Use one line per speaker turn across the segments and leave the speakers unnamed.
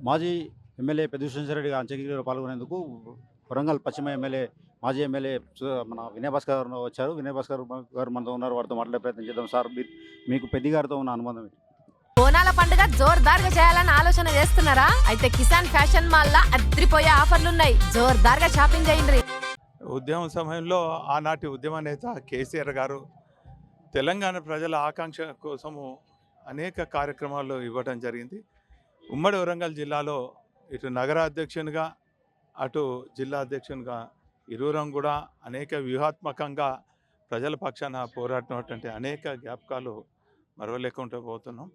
మాజీ ఎమ్మెల్యే పెద్ది విశ్వేశ్వరరెడ్డి గారి అంత్యక్రియలో పాల్గొనేందుకు వరంగల్ పశ్చిమ ఎమ్మెల్యే మాజీ ఎమ్మెల్యే మన వినయ్ భాస్కర్ గారు వచ్చారు. వినయ్ భాస్కర్ గారు మనతో ఉన్నారు. వారితో మాట్లాడే ప్రయత్నం చేద్దాం. సార్, మీకు పెద్ది గారితో ఉన్న అనుబంధం ఏంటి?
బోనాల పండుగ జోర్దార్గా చేయాలని ఆలోచన చేస్తున్నారా? అయితే కిసాన్ ఫ్యాషన్ మాల్ లా అద్రిపోయే ఆఫర్లున్నాయి. జోర్దార్గా షాపింగ్ చేయండి.
ఉద్యమం సమయంలో ఆనాటి ఉద్యమ నేత కేసీఆర్ గారు తెలంగాణ ప్రజల ఆకాంక్ష కోసము అనేక కార్యక్రమాలు ఇవ్వడం జరిగింది. ఉమ్మడి వరంగల్ జిల్లాలో ఇటు నగర అధ్యక్షునిగా అటు జిల్లా అధ్యక్షునిగా ఇరువురం కూడా అనేక వ్యూహాత్మకంగా ప్రజల పక్షాన పోరాడినటువంటి అనేక జ్ఞాపకాలు మరవలేకుండా పోతున్నాం.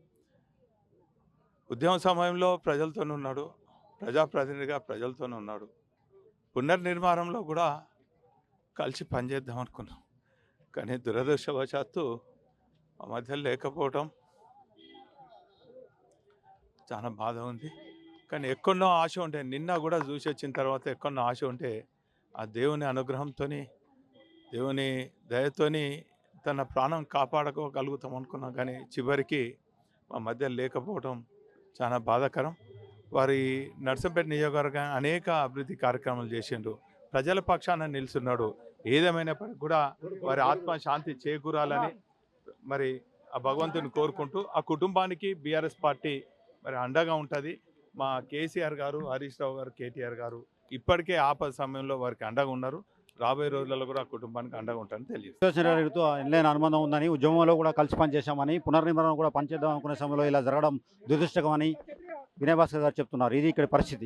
ఉద్యమ సమయంలో ప్రజలతోనే ఉన్నాడు, ప్రజాప్రతినిధిగా ప్రజలతోనే ఉన్నాడు. పునర్నిర్మాణంలో కూడా కలిసి పనిచేద్దాం అనుకున్నాం. కానీ దురదృష్టవశాత్తు ఆ మధ్య లేకపోవటం చాలా బాధ ఉంది. కానీ ఎక్కడో ఆశ ఉంటే, నిన్న కూడా చూసి వచ్చిన తర్వాత ఎక్కడో ఆశ ఉంటే ఆ దేవుని అనుగ్రహంతో దేవుని దయతోని తన ప్రాణం కాపాడుకోగలుగుతాం అనుకున్నాం. కానీ చివరికి మా మధ్య లేకపోవడం చాలా బాధాకరం. వారి నర్సంపేట నియోజకవర్గం అనేక అభివృద్ధి కార్యక్రమాలు చేసిండు, ప్రజల పక్షాన నిలుస్తున్నాడు. ఏదేమైనప్పటికీ కూడా వారి ఆత్మ శాంతి చేకూరాలని మరి ఆ భగవంతుని కోరుకుంటూ ఆ కుటుంబానికి బీఆర్ఎస్ పార్టీ మరి అండగా ఉంటుంది. మా కేసీఆర్ గారు, హరీష్ రావు గారు, కేటీఆర్ గారు ఇప్పటికే ఆపద సమయంలో వారికి అండగా ఉన్నారు. రాబోయే రోజులలో కూడా ఆ కుటుంబానికి అండగా ఉంటారని తెలియదు.
విశ్వేశ్వరరెడ్డితో ఎనలేని అనుబంధం ఉందని, ఉద్యమంలో కూడా కలిసి పనిచేశామని, పునర్నిర్మాణం కూడా పనిచేద్దాం అనుకునే సమయంలో ఇలా జరగడం దురదృష్టకమని వినయ్ భాస్కర్ గారు చెప్తున్నారు. ఇది ఇక్కడ పరిస్థితి.